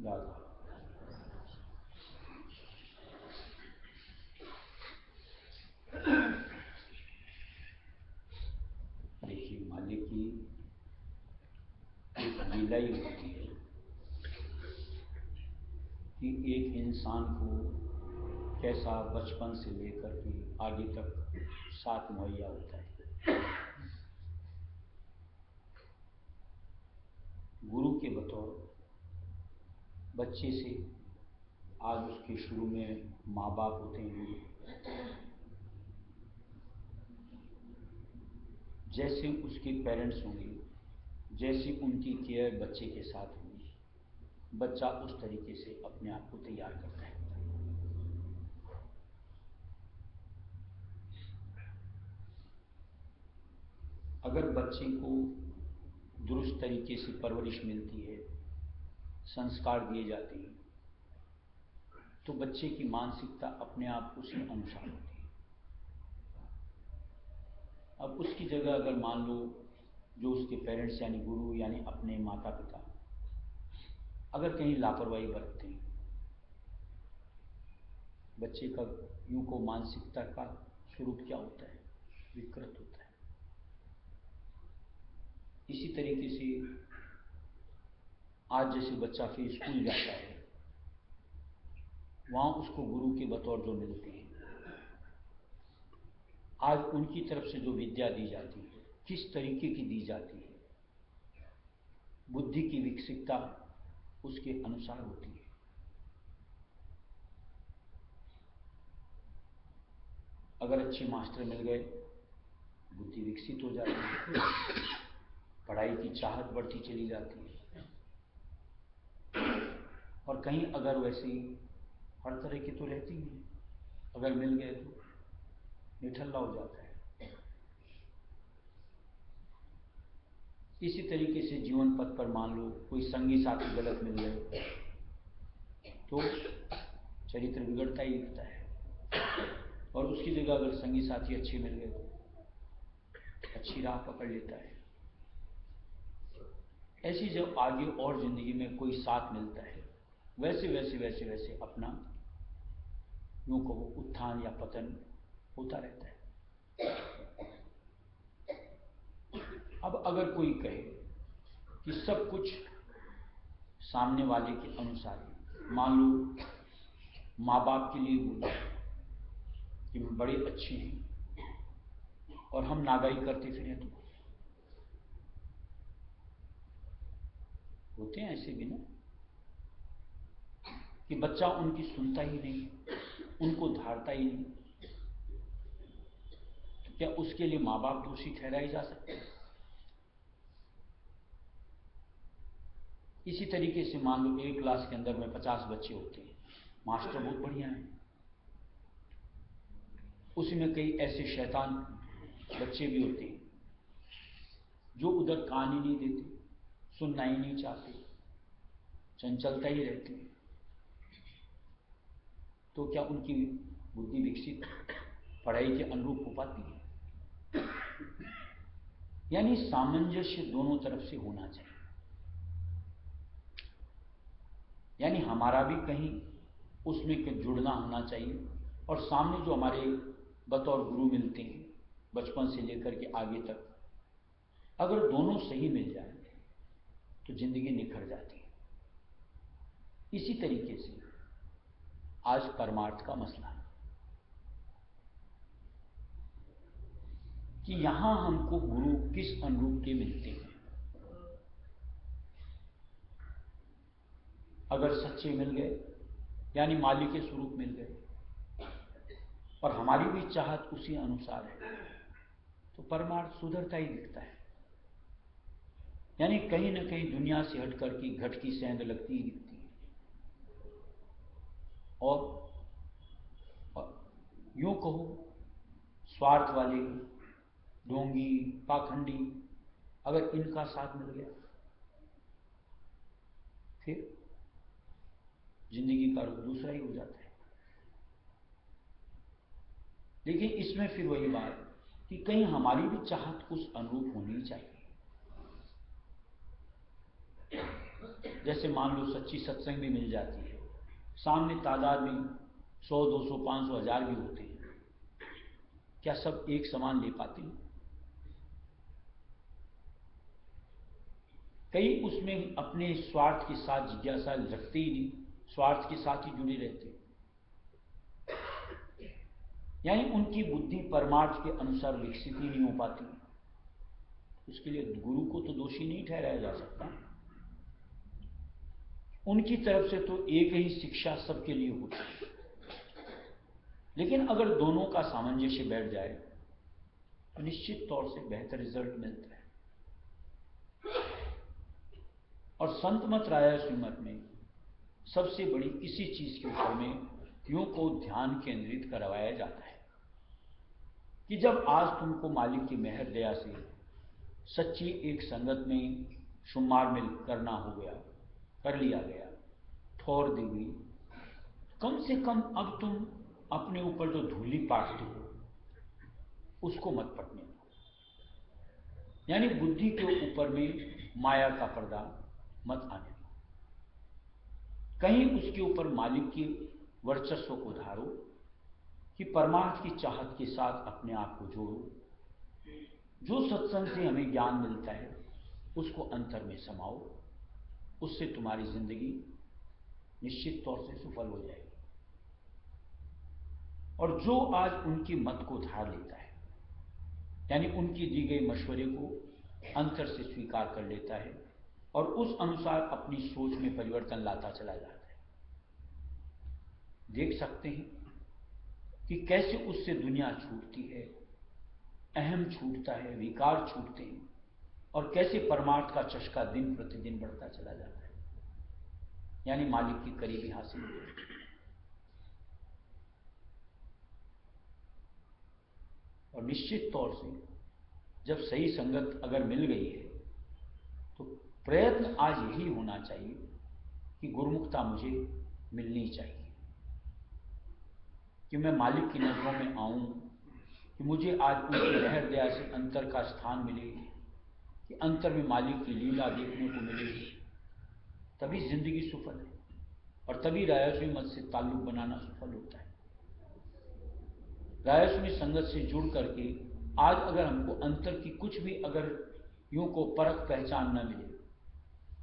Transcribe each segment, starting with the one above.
दादा देखिए, मालिक की एक लीला ही होती है कि एक इंसान को कैसा बचपन से लेकर के आगे तक साथ मुहैया होता है। गुरु के बतौर बच्चे से आज उसके शुरू में माँ बाप होते हैं गुरु। जैसे उसके पेरेंट्स होंगे, जैसी उनकी केयर बच्चे के साथ होगी, बच्चा उस तरीके से अपने आप को तैयार करता है। अगर बच्चे को दुरुस्त तरीके से परवरिश मिलती है, संस्कार दिए जाते हैं, तो बच्चे की मानसिकता अपने आप उसी अनुसार होती है। अब उसकी जगह अगर मान लो जो उसके पेरेंट्स यानी गुरु यानी अपने माता पिता अगर कहीं लापरवाही बरतते हैं, बच्चे का यूं को मानसिकता का स्वरूप क्या होता है? विकृत होता है। इसी तरीके से आज जैसे बच्चा फिर स्कूल जाता है, वहां उसको गुरु के बतौर जो मिलते हैं, आज उनकी तरफ से जो विद्या दी जाती है, किस तरीके की दी जाती है, बुद्धि की विकसितता उसके अनुसार होती है। अगर अच्छे मास्टर मिल गए, बुद्धि विकसित हो जाती है, पढ़ाई की चाहत बढ़ती चली जाती है। और कहीं अगर वैसी हर तरह की तो रहती ही है, अगर मिल गए तो निठल्ला हो जाता है। इसी तरीके से जीवन पथ पर मान लो कोई संगी साथी गलत मिल गए तो चरित्र बिगड़ता ही दिखता है, और उसकी जगह अगर संगी साथी अच्छे मिल गए तो अच्छी राह पकड़ लेता है। ऐसी जब आगे और जिंदगी में कोई साथ मिलता है, वैसे वैसे वैसे वैसे अपना यूं कहो उत्थान या पतन होता रहता है। अब अगर कोई कहे कि सब कुछ सामने वाले के अनुसार है, मान लो माँ बाप के लिए बोले कि बड़े अच्छे हैं और हम नागाई करते फिरें, तो होते हैं ऐसे भी ना कि बच्चा उनकी सुनता ही नहीं, उनको धारता ही नहीं, तो क्या उसके लिए माँ बाप दोषी ठहराए जा सकते हैं? इसी तरीके से मान लो एक क्लास के अंदर में 50 बच्चे होते हैं, मास्टर बहुत बढ़िया है, उसमें कई ऐसे शैतान बच्चे भी होते हैं जो उधर कान ही नहीं देते, सुनना ही नहीं चाहते, चंचलता ही रहती है। तो क्या उनकी बुद्धि विकसित पढ़ाई के अनुरूप हो पाती है? यानी सामंजस्य दोनों तरफ से होना चाहिए। यानी हमारा भी कहीं उसमें जुड़ना होना चाहिए, और सामने जो हमारे बतौर गुरु मिलते हैं बचपन से लेकर के आगे तक, अगर दोनों सही मिल जाए तो जिंदगी निखर जाती है। इसी तरीके से आज परमार्थ का मसला है कि यहां हमको गुरु किस अनुरूप के मिलते हैं। अगर सच्चे मिल गए यानी माली के स्वरूप मिल गए और हमारी भी चाहत उसी अनुसार है, तो परमार्थ सुधरता ही दिखता है। यानी कहीं ना कहीं दुनिया से हट करके घट की सेंध लगती ही दिखती है। और यूं कहो स्वार्थ वाले ढोंगी पाखंडी अगर इनका साथ मिल गया, फिर जिंदगी का रुख दूसरा ही हो जाता है। लेकिन इसमें फिर वही बात कि कहीं हमारी भी चाहत उस अनुरूप होनी चाहिए। जैसे मान लो सच्ची सत्संग भी मिल जाती है, सामने तादाद में 100, 200, 500, 1000 भी होते हैं, क्या सब एक समान ले पाते हैं? कई उसमें अपने स्वार्थ के साथ जिज्ञासा रखते ही नहीं, स्वार्थ के साथ ही जुड़े रहते हैं। यानी उनकी बुद्धि परमार्थ के अनुसार विकसित ही नहीं हो पाती। उसके लिए गुरु को तो दोषी नहीं ठहराया जा सकता। उनकी तरफ से तो एक ही शिक्षा सबके लिए होती है, लेकिन अगर दोनों का सामंजस्य बैठ जाए तो निश्चित तौर से बेहतर रिजल्ट मिलता है। और संत मत राया श्रीमत में सबसे बड़ी इसी चीज के ऊपर में यूं को ध्यान केंद्रित करवाया जाता है कि जब आज तुमको मालिक की मेहर दया से सच्ची एक संगत में शुमार मिल करना हो गया, कर लिया गया, ठौर दी गई, कम से कम अब तुम अपने ऊपर जो धूली पाटते हो उसको मत पटने दो। यानी बुद्धि के ऊपर में माया का पर्दा मत आने दो। कहीं उसके ऊपर मालिक की वर्चस्व को धारो कि परमार्थ की चाहत के साथ अपने आप को जोड़ो। जो सत्संग से हमें ज्ञान मिलता है उसको अंतर में समाओ, उससे तुम्हारी जिंदगी निश्चित तौर से सफल हो जाएगी। और जो आज उनकी मत को धार लेता है, यानी उनकी दी गई मशवरे को अंतर से स्वीकार कर लेता है और उस अनुसार अपनी सोच में परिवर्तन लाता चला जाता है, देख सकते हैं कि कैसे उससे दुनिया छूटती है, अहम छूटता है, विकार छूटते हैं और कैसे परमार्थ का चस्का दिन प्रतिदिन बढ़ता चला जाता है, यानी मालिक की करीबी हासिल होती है। और निश्चित तौर से जब सही संगत अगर मिल गई है तो प्रयत्न आज यही होना चाहिए कि गुरुमुखता मुझे मिलनी चाहिए, कि मैं मालिक की नजरों में आऊं, कि मुझे आज उनकी लहर दया से अंतर का स्थान मिले, कि अंतर में मालिक की लीला देखने को मिले, तभी जिंदगी सफल है और तभी रायस्वी मत से ताल्लुक बनाना सफल होता है। रायस्वी संगत से जुड़ करके आज अगर हमको अंतर की कुछ भी अगर यूं को परख पहचान न मिले,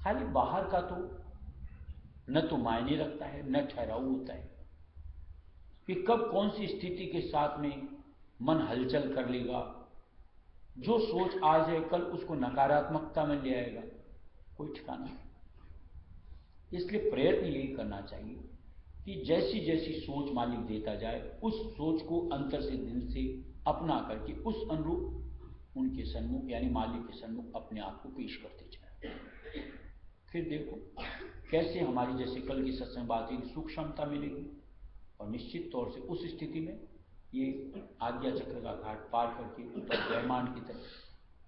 खाली बाहर का तो न तो मायने रखता है न ठहराव होता है कि कब कौन सी स्थिति के साथ में मन हलचल कर लेगा, जो सोच आज है कल उसको नकारात्मकता में ले आएगा, कोई ठिकाना नहीं। इसलिए प्रयत्न यही करना चाहिए कि जैसी जैसी सोच मालिक देता जाए उस सोच को अंतर से दिल से अपना करके उस अनुरूप उनके सन्मुख यानी मालिक के सन्मुख अपने आप को पेश करते जाए। फिर देखो कैसे हमारी जैसे कल की सत्संग बात है सूक्ष्मता मिलेगी और निश्चित तौर से उस स्थिति में ये आज्ञा चक्र का घाट पार करके ऊपर ब्रह्मांड की तरफ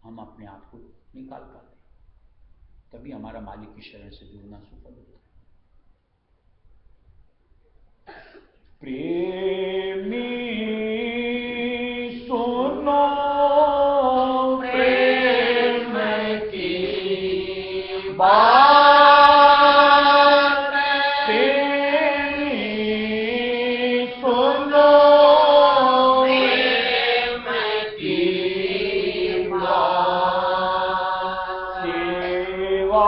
हम अपने आप को निकाल पाते हैं, तभी हमारा मालिक की शरण से जुड़ना सफल होता है। प्रेमी सुनो प्रेम की बात, सेवा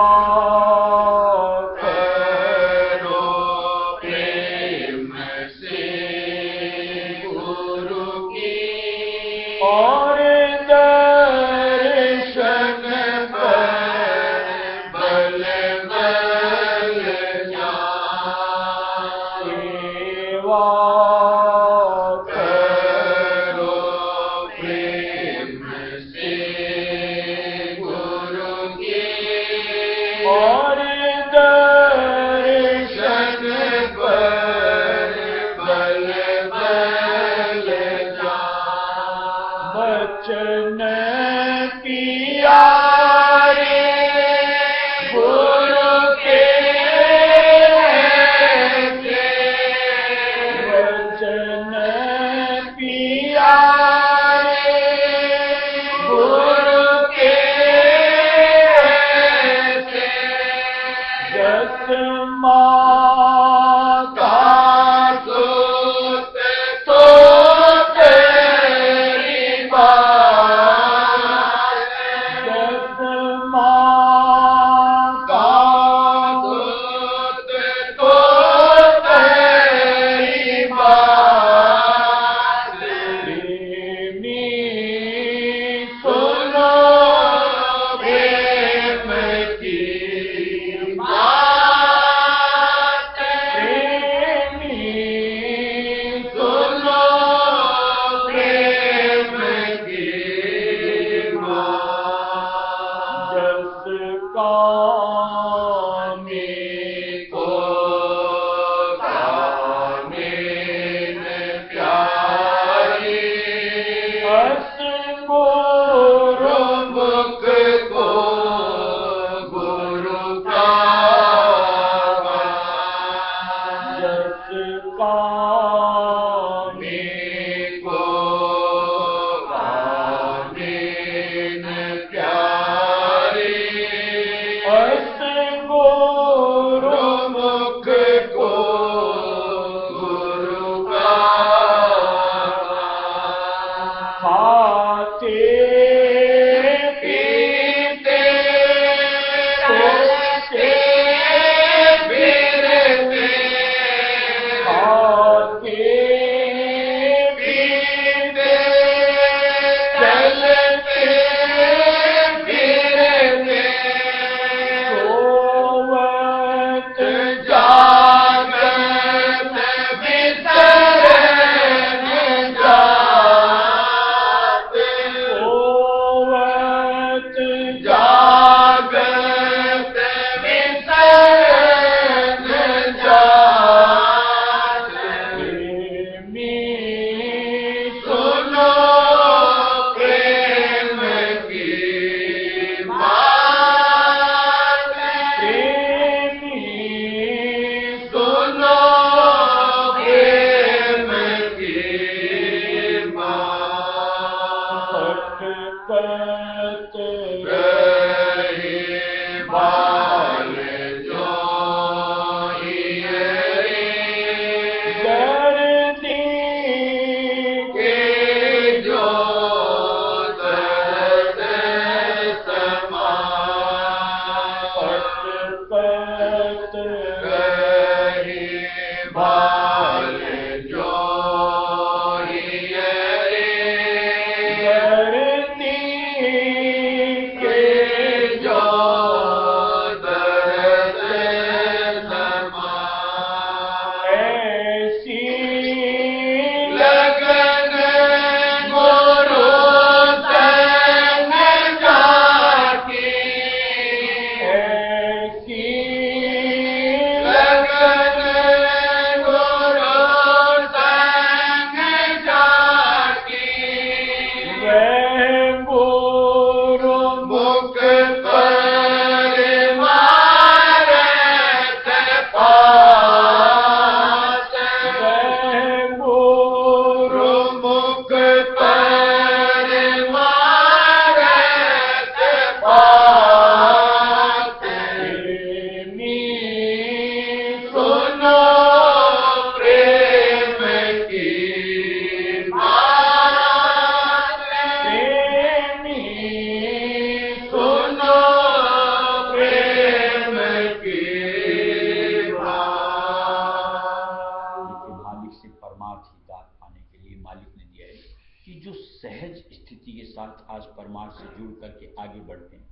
आज परमार्थ से जुड़ करके आगे बढ़ते हैं,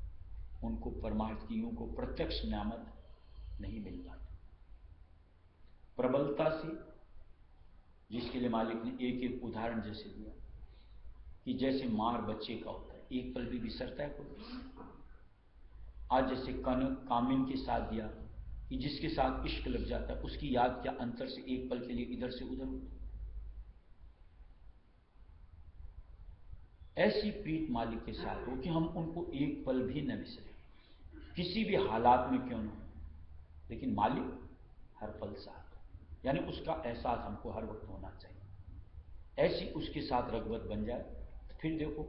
उनको परमार्थ की यूं को प्रत्यक्ष नियामत नहीं मिल पाता। प्रबलता से, जिसके लिए मालिक ने एक एक उदाहरण जैसे दिया कि जैसे मार बच्चे का होता है, एक पल भी बिसरता है कोई। आज जैसे कामिन के साथ दिया कि जिसके साथ इश्क लग जाता है उसकी याद क्या अंतर से एक पल के लिए इधर से उधर होती। ऐसी प्रीत मालिक के साथ हो कि हम उनको एक पल भी न बिसरें, किसी भी हालात में क्यों न हो, लेकिन मालिक हर पल साथ, यानी उसका एहसास हमको हर वक्त होना चाहिए। ऐसी उसके साथ रग़बत बन जाए, फिर देखो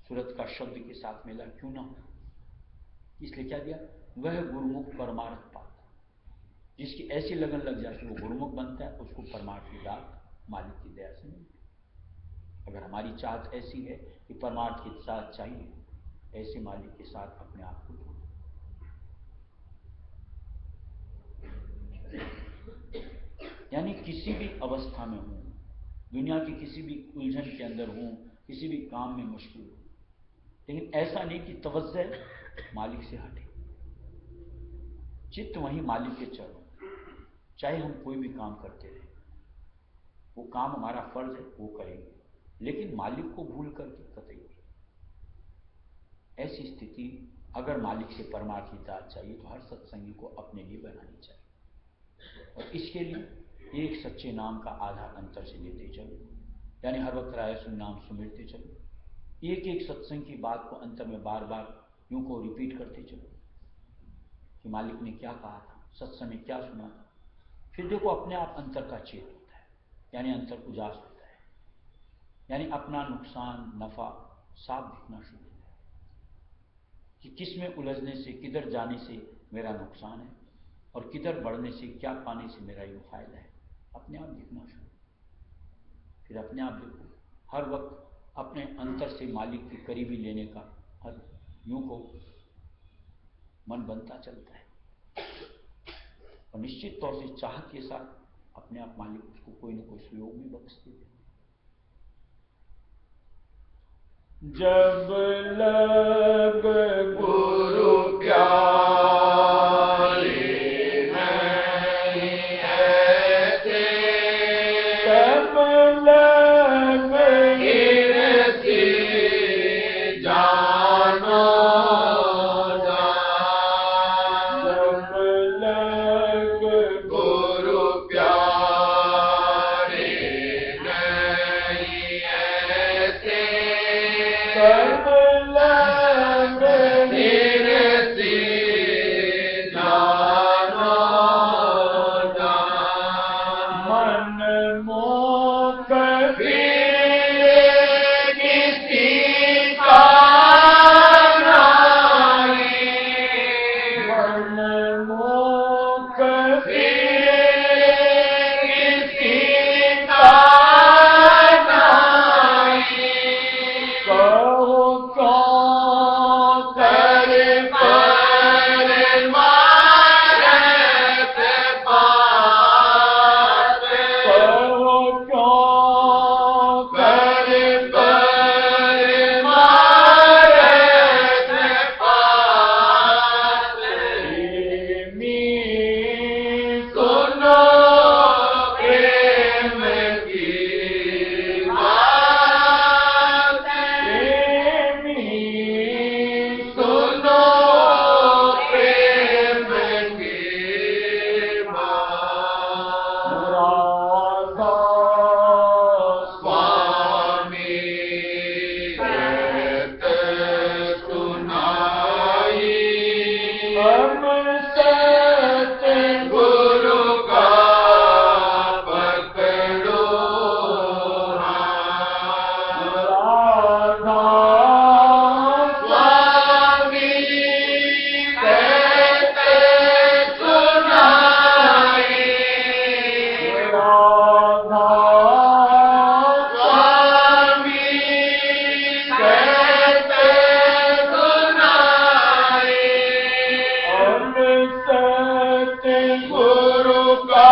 सूरत का शब्द के साथ मेला क्यों ना हो। इसलिए क्या दिया, वह गुरुमुख परमार्थ पाता, जिसकी ऐसी लगन लग जाती है वो गुरुमुख बनता है, उसको परमार्थ की दात मालिक की दया से मिलती है। अगर हमारी चाहत ऐसी है कि परमार्थ के साथ चाहिए, ऐसे मालिक के साथ अपने आप को जोड़ो। यानी किसी भी अवस्था में हूं, दुनिया की किसी भी उलझन के अंदर हूं, किसी भी काम में मशगूल हूं, लेकिन ऐसा नहीं कि तवज्जो मालिक से हटे, चित्त वहीं मालिक के चरणों। चाहे हम कोई भी काम करते रहे, वो काम हमारा फर्ज है, वो करेंगे, लेकिन मालिक को भूल करके कतई। ऐसी स्थिति अगर मालिक से परमार्थ की दात चाहिए तो हर सत्संगी को अपने लिए बनानी चाहिए। और इसके लिए एक सच्चे नाम का आधार अंतर से लेते चलो, यानी हर वक्त राय सुन नाम सुमिरते चलो। एक एक सत्संग की बात को अंतर में बार बार यूं को रिपीट करते चलो कि मालिक ने क्या कहा था, सत्संग में क्या सुना था, फिर देखो अपने आप अंतर का चेत होता है, यानी अंतर उजास होता है, यानी अपना नुकसान नफा साफ दिखना शुरू होता है कि किस में उलझने से, किधर जाने से मेरा नुकसान है और किधर बढ़ने से, क्या पाने से मेरा ये फायदा है, अपने आप दिखना शुरू। फिर अपने आप देखो हर वक्त अपने अंतर से मालिक के करीबी लेने का हर यूं को मन बनता चलता है और निश्चित तौर से चाह के साथ अपने आप मालिक उसको कोई न कोई सुयोग भी बख्शते थे। जब लग गुरु प्यारे नहीं ऐसे, तब लग गिरती जानो जान। जब लग गुरु प्यारे नहीं ऐसे, तब लग गिरती जानो जान। मन मुख फिर किसी का नहीं, मन मुख फिर किसी का नहीं। कहो क्यों कर परमारथ पात, कहो क्यों कर परमारथ पात। प्रेमी सुनो प्रेम की बात, प्रेमी सुनो प्रेम की बात। राधा स्वामी कहत सुनाई, हम सत गुरु का पकड़ो हाथ। राधा स्वामी कहत सुनाई, राधा स्वामी कहत सुनाई। हम सत गुरु का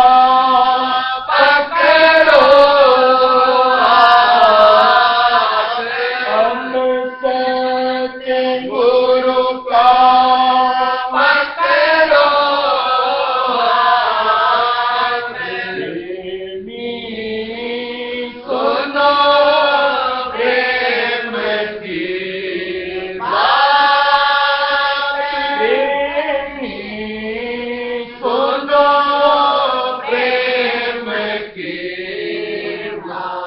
पकड़ो हाथ, हम सत गुरु का पकड़ो हाथ। प्रेमी सुनो प्रेम की बात, प्रेमी सुनो प्रेम की बात।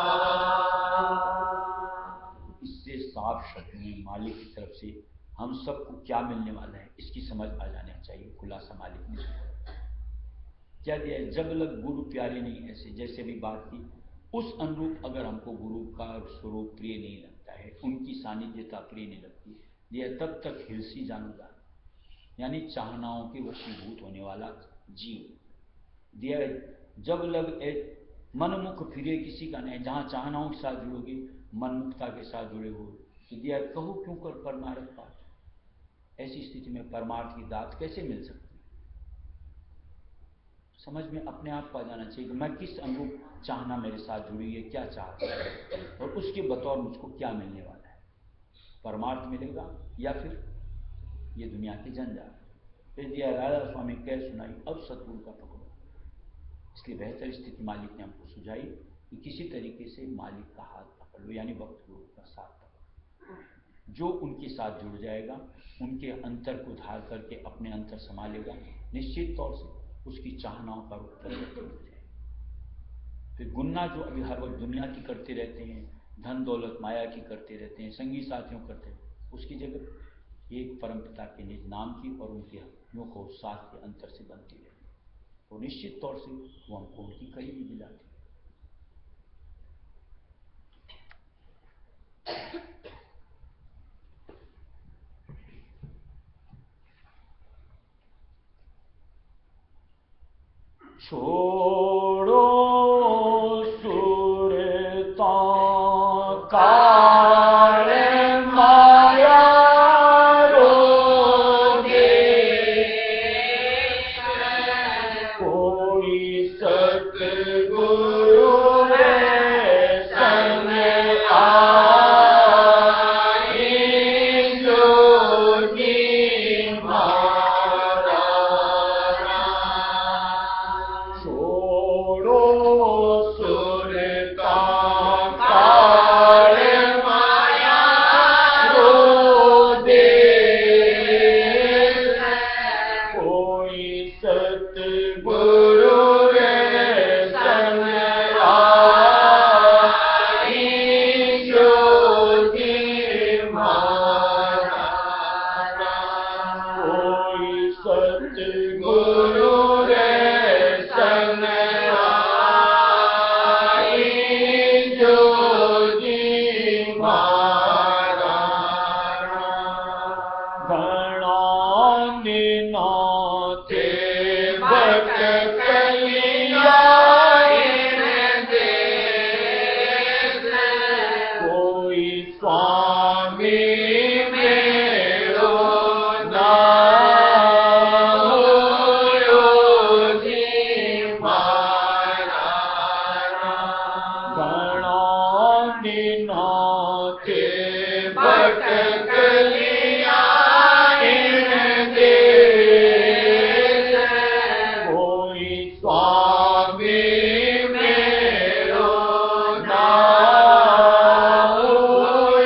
इससे साफ शब्द में मालिक की तरफ से हम सबको क्या मिलने वाला है इसकी समझ आ जाना चाहिए। खुलासा मालिक ने क्या दिया है, जब लग गुरु प्यारे नहीं ऐसे, जैसे भी बात की उस अनुरूप अगर हमको गुरु का स्वरूप प्रिय नहीं लगता है, उनकी सानिध्यता प्रिय नहीं लगती, दिया तब तक हिलसी जानूंगा, यानी चाहनाओं के वशीभूत होने वाला जीव। दिया जब लग मनमुख फिरे किसी का नहीं, जहाँ चाहनाओं के साथ जुड़ोगे, मनमुखता के साथ जुड़े हो, तो दिया कहो क्यों कर परमार्थ पाठ। ऐसी स्थिति में परमार्थ की दात कैसे मिल सकती है? समझ में अपने आप को आ जाना चाहिए कि मैं किस अनुरूप चाहना मेरे साथ जुड़ी है, क्या चाहता है और उसके बतौर मुझको क्या मिलने वाला है। परमार्थ मिलेगा या फिर ये दुनिया की जंजाल। फिर दिया राधा स्वामी कह सुनाई, अब सतगुरु का पकड़ो। इसलिए बेहतर स्थिति मालिक ने हमको सुझाई कि किसी तरीके से मालिक का हाथ पकड़ लो, यानी भक्त गुरु का साथ पकड़ो। जो उनके साथ जुड़ जाएगा, उनके अंतर को धार करके अपने अंतर संभालेगा, निश्चित तौर से उसकी चाहनाओं का रुख परिवर्तन हो जाएगा। फिर गुन्ना जो अभी हर वक्त दुनिया की करते रहते हैं, धन दौलत माया की करते रहते हैं, संगी साथियों करते हैं, उसकी जगह एक परमपिता के निज नाम की और उनके हयों को साथ के अंतर से बनती रहती है। तो निश्चित तौर से वो हमको उनकी करीबी दिलाते। छोड़ो सुरता काल माया रोगे, कोई सतगुरु संग आए जोगी मारा। छोड़ो सुरता काल माया रोगे, कोई सतगुरु संग आए जोगी मारा। कोई सतगुरु संग आए जोगी मारा। घना दिना थे भटकलिया कोई स्वामी मेरो नाम योगी मारा। घना दिना थे भटकलिया कोई स्वामी मेरो नाम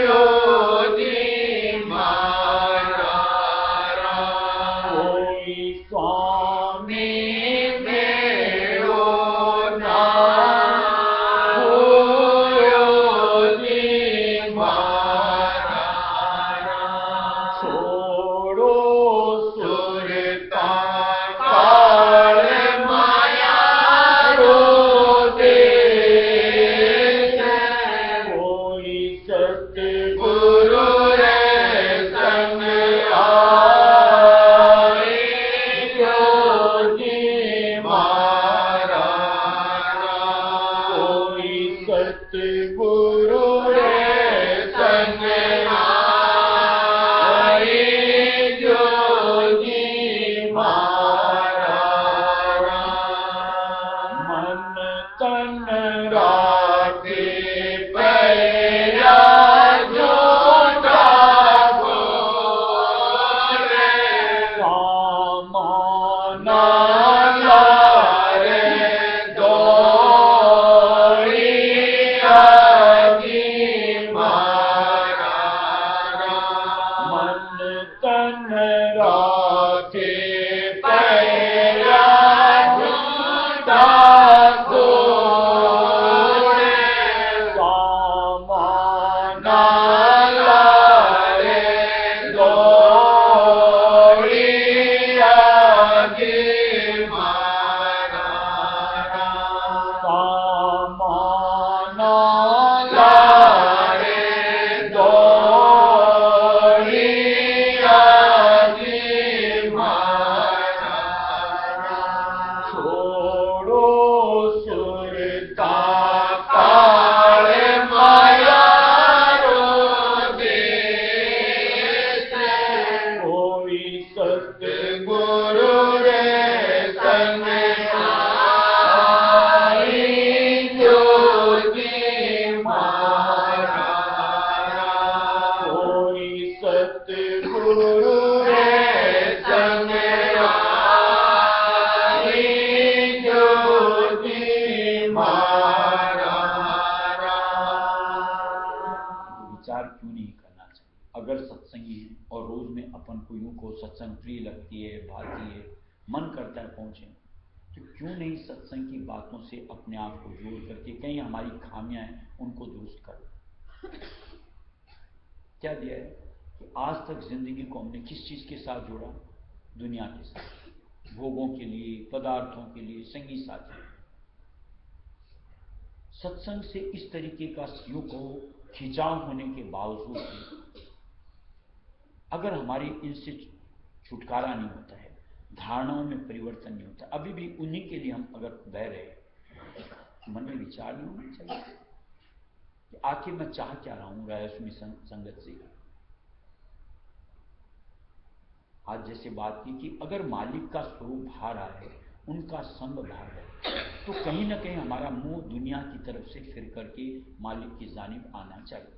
योगी मारा। कोई स्वामी मेरो नाम योगी मारा। छोड़ो सुरता काल माया रोगे, कोई सतगुरु संग आए जोगी मारा। कोई सतगुरु संग आए जोगी मारा। मन तन राखे पैरा झूठा बोले, सामाना लारे दौड़ी आगी मारा। मन तन राखे पैरा झूठा बोले, सामाना लारे दौड़ी आगे मारा। सामाना लारे दौड़ी आगे मारा। छोड़ो सुरता काल माया रोगे, कोई सतगुरु संग आए जोगी मारा। कोई सतगुरु संग आए जोगी मारा। विचार क्यों नहीं करना चाहिए? अगर सत्संगी है और रोज में अपन को यूं को सत्संग प्रिय लगती है, भाती है, मन करता है पहुंचे, तो क्यों नहीं सत्संग की बातों से अपने आप को जोड़ करके कहीं हमारी खामियां हैं उनको दुरुस्त कर। क्या दिया है कि आज तक जिंदगी को हमने किस चीज के साथ जोड़ा? दुनिया के साथ। भोगों के लिए, पदार्थों के लिए, संगी साथी। सत्संग से इस तरीके का यूं को खिंचाव होने के बावजूद भी अगर हमारी इनसे छुटकारा नहीं होता है, धारणाओं में परिवर्तन नहीं होता, अभी भी उन्हीं के लिए हम अगर बह रहे, मन में विचार नहीं होना चाहिए कि आखिर मैं चाह क्या रहा हूं रायस्मी संगत से। आज जैसे बात की कि अगर मालिक का स्वरूप भा रहा है, उनका संग भा रहा है, तो कहीं ना कहीं हमारा मुंह दुनिया की तरफ से फिर करके मालिक की जानिब आना चाहिए।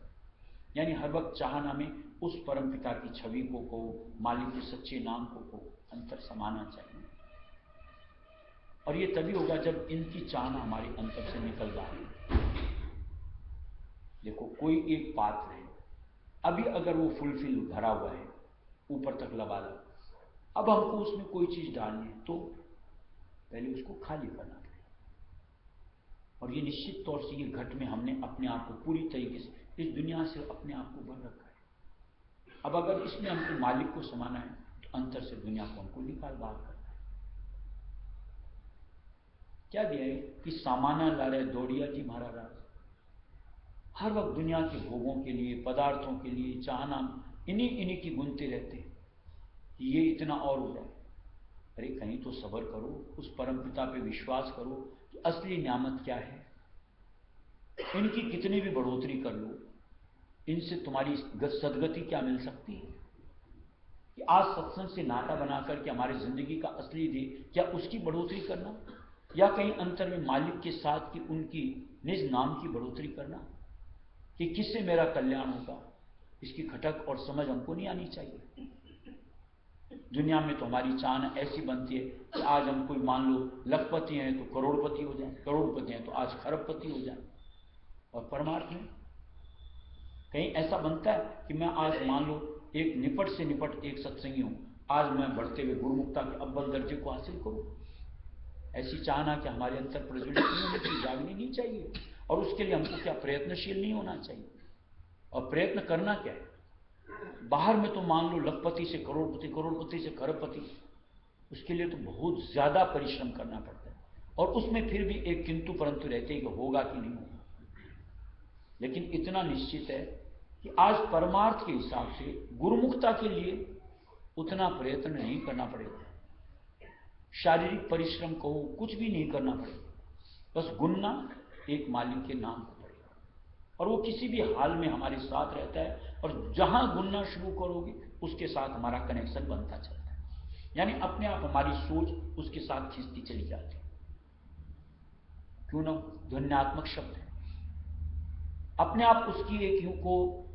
यानी हर वक्त चाहना में उस परम पिता की छवि को मालिक के सच्चे नाम को अंतर समाना चाहिए। और ये तभी होगा जब इनकी चाहना हमारे अंतर से निकल जाए। देखो कोई एक पात्र है, अभी अगर वो फुलफिल भरा हुआ है, ऊपर तक लबालब, अब हमको उसमें कोई चीज डालनी है तो पहले उसको खाली करना पड़ेगा। और ये निश्चित तौर से ये घट में हमने अपने आप को पूरी तरीके से इस दुनिया से अपने आप को बंद रखा है। अब अगर इसमें हमको मालिक को समाना है तो अंतर से दुनिया को हमको निकाल बाहर करना है। क्या दिया है कि सामाना ला रहे दौड़िया जी महाराज, हर वक्त दुनिया के भोगों के लिए, पदार्थों के लिए चाहना, इन्हीं की गुनते रहते हैं कि ये इतना और हो रहा है। अरे कहीं तो सब्र करो, उस परम पिता पे विश्वास करो कि असली नियामत क्या है। इनकी कितनी भी बढ़ोतरी कर लो, इनसे तुम्हारी सदगति क्या मिल सकती है? कि आज सत्संग से नाता बनाकर के हमारी जिंदगी का असली ध्येय क्या उसकी बढ़ोतरी करना, या कहीं अंतर में मालिक के साथ की उनकी निज नाम की बढ़ोतरी करना कि किससे मेरा कल्याण होगा, इसकी खटक और समझ हमको नहीं आनी चाहिए। दुनिया में तो हमारी चाहना ऐसी बनती है कि आज हम कोई मान लो लखपति हैं तो करोड़पति हो जाए, करोड़पति हैं तो आज खरबपति हो जाए। और परमार्थ में कहीं ऐसा बनता है कि मैं आज मान लो एक निपट से निपट एक सत्संगी हूं, आज मैं बढ़ते हुए गुरुमुक्ता के अव्वल दर्जे को हासिल करूं। ऐसी चाहना कि हमारे अंतर प्रज्वलित नहीं होनी चाहिए, जागनी नहीं चाहिए। और उसके लिए हमको क्या प्रयत्नशील नहीं होना चाहिए। और प्रयत्न करना क्या है, बाहर में तो मान लो लखपति से करोड़पति, करोड़पति से खरबपति, उसके लिए तो बहुत ज्यादा परिश्रम करना पड़ता है। और उसमें फिर भी एक किंतु परंतु रहते हैं कि होगा कि नहीं होगा। लेकिन इतना निश्चित है कि आज परमार्थ के हिसाब से गुरुमुक्ता के लिए उतना प्रयत्न नहीं करना पड़ेगा, शारीरिक परिश्रम को कुछ भी नहीं करना पड़ेगा, बस गुनना एक मालिक के नाम को पड़ेगा। और वो किसी भी हाल में हमारे साथ रहता है, और जहां गुनना शुरू करोगे उसके साथ हमारा कनेक्शन बनता चलता है। यानी अपने आप हमारी सोच उसके साथ खींचती चली जाती है। क्यों ना, ध्वन्यात्मक शब्द है, अपने आप उसकी एक यूं को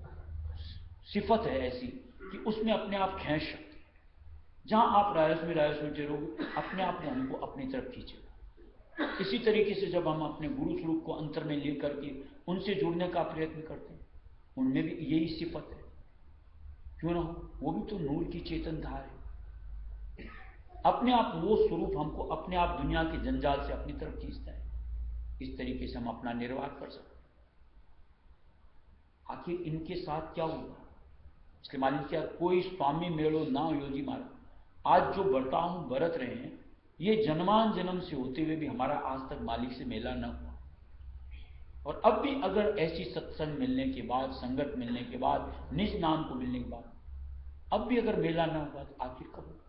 सिफत है ऐसी कि उसमें अपने आप खींच सकते। जहां आप रायस में टेरोगे, अपने आप में हमको अपनी तरफ खींचेगा। इसी तरीके से जब हम अपने गुरु स्वरूप को अंतर में लेकर के उनसे जुड़ने का प्रयत्न करते हैं, उनमें भी यही सिफत है। क्यों ना हो, वो भी तो नूर की चेतन धार है। अपने आप वो स्वरूप हमको अपने आप दुनिया के जंजाल से अपनी तरफ खींचता है। इस तरीके से हम अपना निर्वाह कर सकते हैं। आखिर इनके साथ क्या होगा, इसके मालिक क्या, कोई स्वामी मेलो ना योजी मारा। आज जो बर्ताव हम बरत रहे हैं, ये जन्मान जन्म से होते हुए भी हमारा आज तक मालिक से मेला न हुआ। और अब भी अगर ऐसी सत्संग मिलने के बाद, संगत मिलने के बाद, निज नाम को मिलने के बाद अब भी अगर मेला न हुआ तो आखिर कब होगा?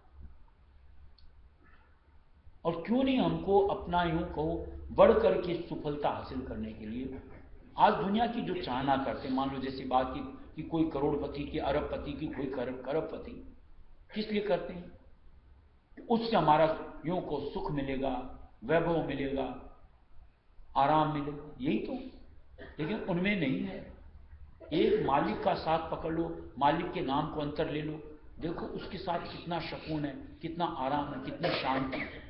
और क्यों नहीं हमको अपना यूं कहो बढ़ करके सुफलता हासिल करने के लिए आज दुनिया की जो चाहना करते, मान लो जैसी बात की कि कोई करोड़पति की, अरबपति की, कोई खरबपति, किस लिए करते हैं? उससे हमारा यूं को सुख मिलेगा, वैभव मिलेगा, आराम मिलेगा, यही तो। लेकिन उनमें नहीं है। एक मालिक का साथ पकड़ लो, मालिक के नाम को अंतर ले लो, देखो उसके साथ कितना सुकून है, कितना आराम है, कितनी शांति है।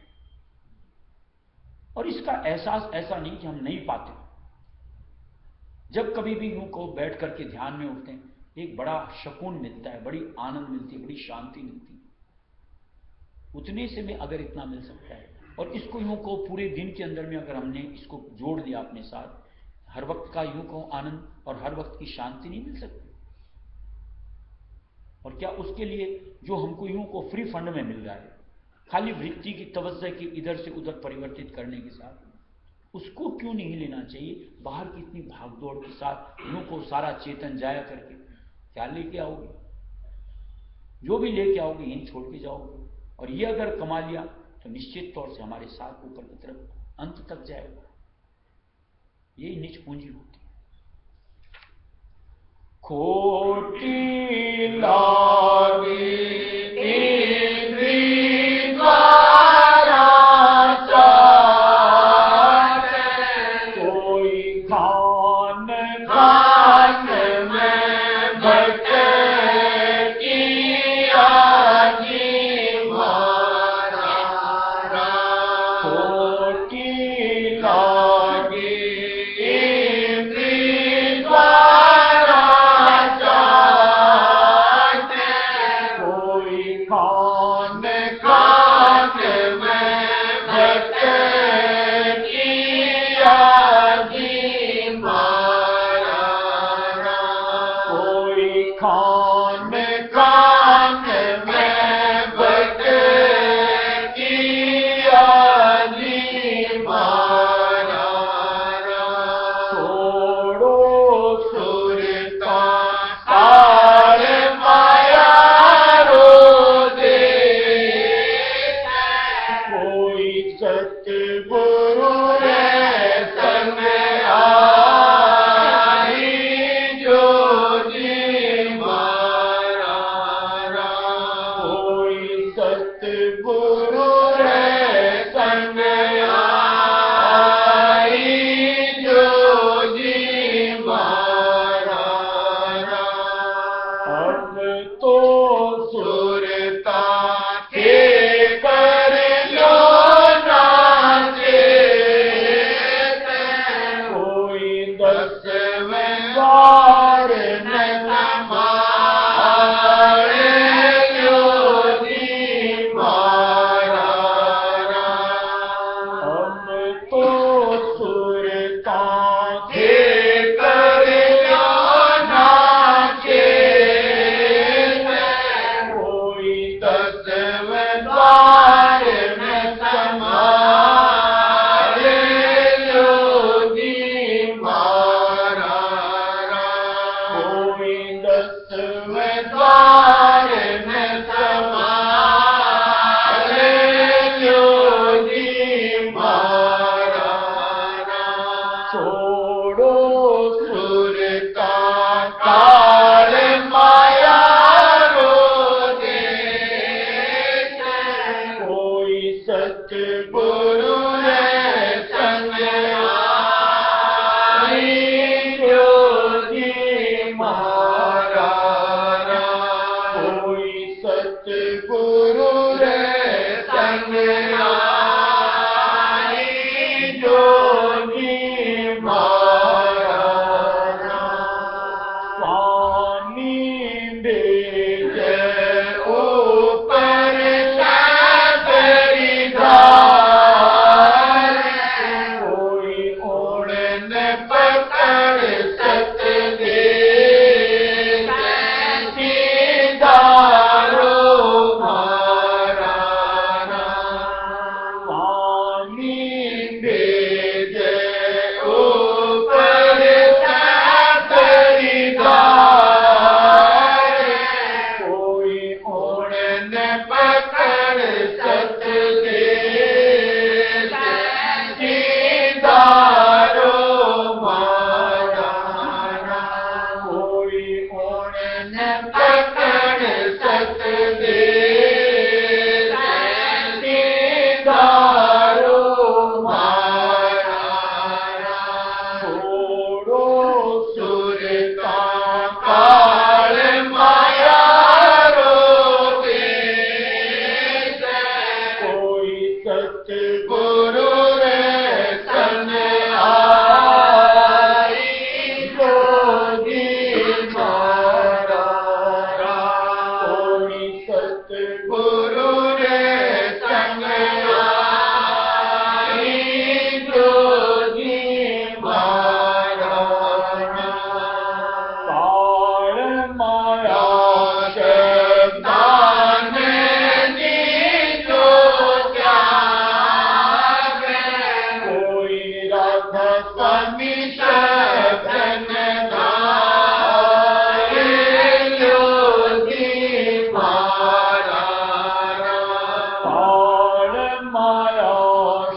और इसका एहसास ऐसा नहीं कि हम नहीं पाते। जब कभी भी यूं को बैठ करके ध्यान में उठते हैं, एक बड़ा सुकून मिलता है, बड़ी आनंद मिलती है, बड़ी शांति मिलती है। उतने से में अगर इतना मिल सकता है, और इसको यूं को पूरे दिन के अंदर में अगर हमने इसको जोड़ लिया अपने साथ, हर वक्त का यूं को आनंद और हर वक्त की शांति नहीं मिल सकती। और क्या उसके लिए जो हमको यूं को फ्री फंड में मिल रहा है, खाली वृत्ति की तवज्जो की इधर से उधर परिवर्तित करने के साथ उसको क्यों नहीं लेना चाहिए? बाहर की इतनी भागदौड़ के साथ यूं को सारा चेतन जाया करके क्या लेके आओगे? जो भी लेके आओगे यहीं छोड़ के जाओगे, और ये अगर कमा लिया तो निश्चित तौर से हमारे साथ ऊपर की तरफ अंत तक जाएगा। यही निज पूंजी होती है। खोटी लागी इंद्री द्वारा कोई खान खान में भटकी आजी मारा, खोटी लागी इंद्री द्वारा कोई खान खान में भटकी आजी मारा, कोई खान खान में भटकी आजी मारा, छोड़ो सुरता तार माया रो दे, कोई सतगुरु रे संग आई जो जी मारा, कोई सतगुरु रे संग आई जो जी मारा, अब तो सुरता के कर लो नाचे, कोई 10वें द्वार न संभाले जो जी मारा, अब तो सुरता के कर लो नाचे, कोई 10वें द्वार में संभाले जो जी मारा, कोई 10वें द्वार में संभाले जो जी मारा, छोड़ो सुरता काल माया रो दे, कोई सतगुरु रे संग आई जो जी मारा, कोई सतगुरु रे संग आई जो जी मारा, स्वामी बेजे ऊपर सागरी धार, कोई ओढ़न पकड़ सत दे दारो मारा, स्वामी बेजे ऊपर सागरी धार, कोई ओढ़न पकड़ सत दे दारो मारा, कोई ओढ़न पकड़ सत दे दारो मारा, छोड़ो सुरता काल माया रो दे, कोई सतगुरु रे संग स्वामी शरण धारे योगी मारा और माया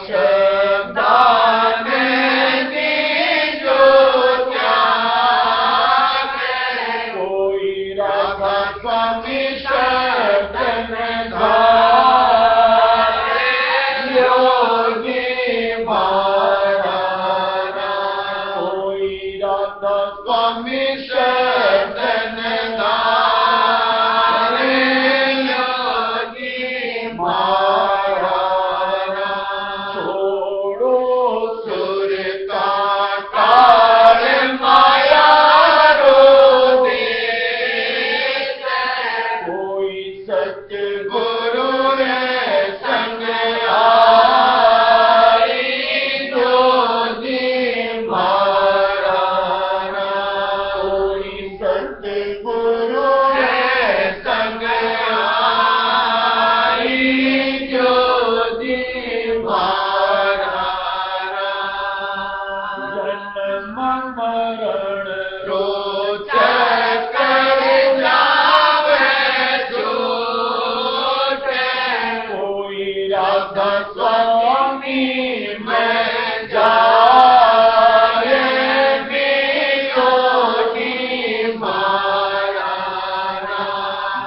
शब्दान दीजो त्यागे कोई राधा स्वामी शरण स्वामी शरण धारे योगी मारा छोड़ो सुर का काल माया रोधी कोई सत्य गुरु रे संग आई जोगी मारा गुरु संग आई ज्योति मारा जन्म मरण रोचक कर जावे झूठे कोई राधा स्वामी में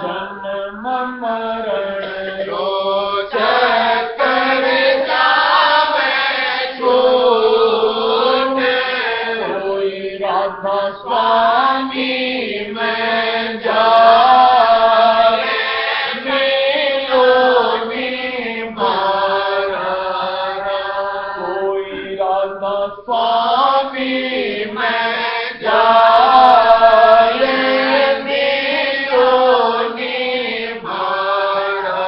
जन्म मरण रोचक कर जावे झूठे कोई राधा स्वामी में जाए योगी मारा कोई राधा स्वामी में जाए योगी मारा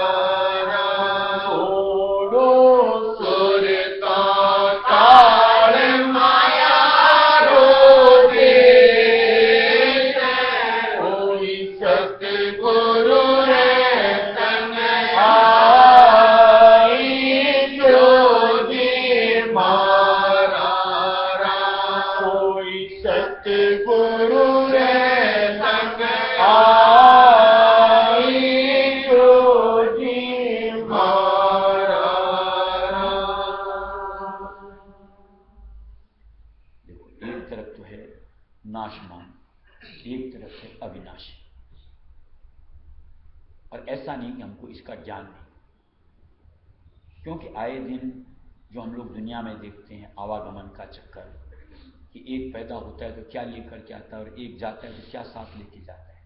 छोड़ो सुर का काल माया रोधी कोई सतगुरु रे संग आई योगी मारा कोई सतगुरु रे संग आई योगी मारा देखो, एक तरफ तो है नाशमान, एक तरफ है अविनाशी। और ऐसा नहीं कि हमको इसका ज्ञान नहीं, क्योंकि आए दिन जो हम लोग दुनिया में देखते हैं आवागमन का चक्कर, कि एक पैदा होता है तो क्या लेकर के आता है और एक जाता है तो क्या साथ लेके जाता है।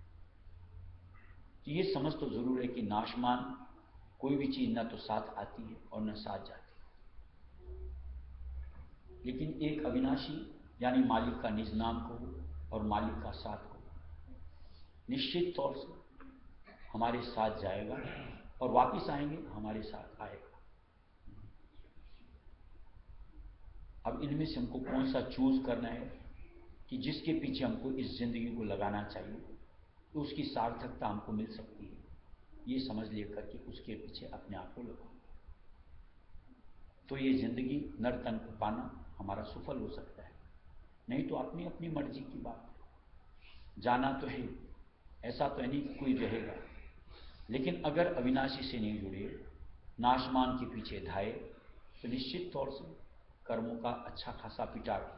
तो ये समझ तो जरूर है कि नाशमान कोई भी चीज ना तो साथ आती है और न साथ जाती है, लेकिन एक अविनाशी यानी मालिक का निज नाम को और मालिक का साथ को निश्चित तौर से हमारे साथ जाएगा और वापिस आएंगे हमारे साथ आएगा। अब इनमें से हमको कौन सा चूज करना है कि जिसके पीछे हमको इस जिंदगी को लगाना चाहिए तो उसकी सार्थकता हमको मिल सकती है, ये समझ लेकर के उसके पीछे अपने आप को लगाओ, तो ये जिंदगी नरतन को पाना हमारा सफल हो सकता है। नहीं तो अपनी अपनी मर्जी की बात है, जाना तो है, ऐसा तो नहीं कि कोई रहेगा, लेकिन अगर अविनाशी से नहीं जुड़े, नाशमान के पीछे धाए, तो निश्चित तौर से कर्मों का अच्छा खासा पिटारा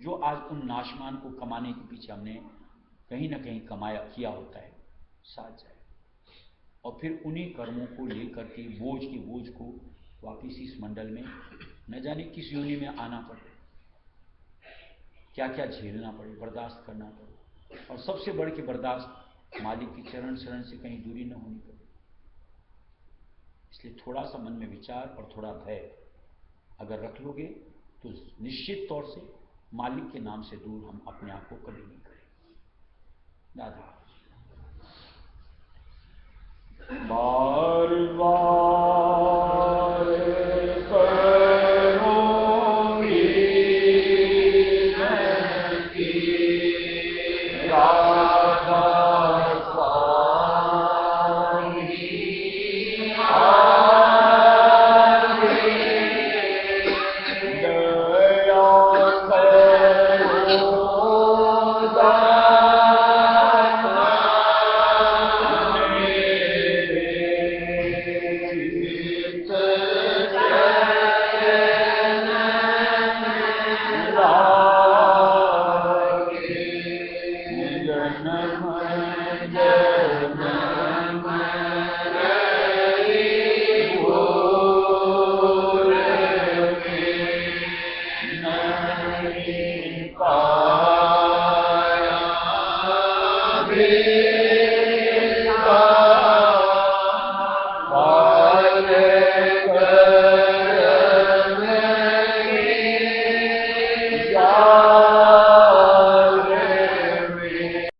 जो आज उन नाशमान को कमाने के पीछे हमने कहीं ना कहीं कमाया किया होता है, साथ जाए और फिर उन्हीं कर्मों को लेकर के बोझ के बोझ को वापिस इस मंडल में न जाने किस योनि में आना पड़े, क्या क्या झेलना पड़े, बर्दाश्त करना पड़े, और सबसे बढ़ के बर्दाश्त मालिक की चरण शरण से कहीं दूरी न होनी पड़े। इसलिए थोड़ा सा मन में विचार और थोड़ा भय अगर रख लोगे तो निश्चित तौर से मालिक के नाम से दूर हम अपने आप को कभी नहीं करेंगे। दादा बार बार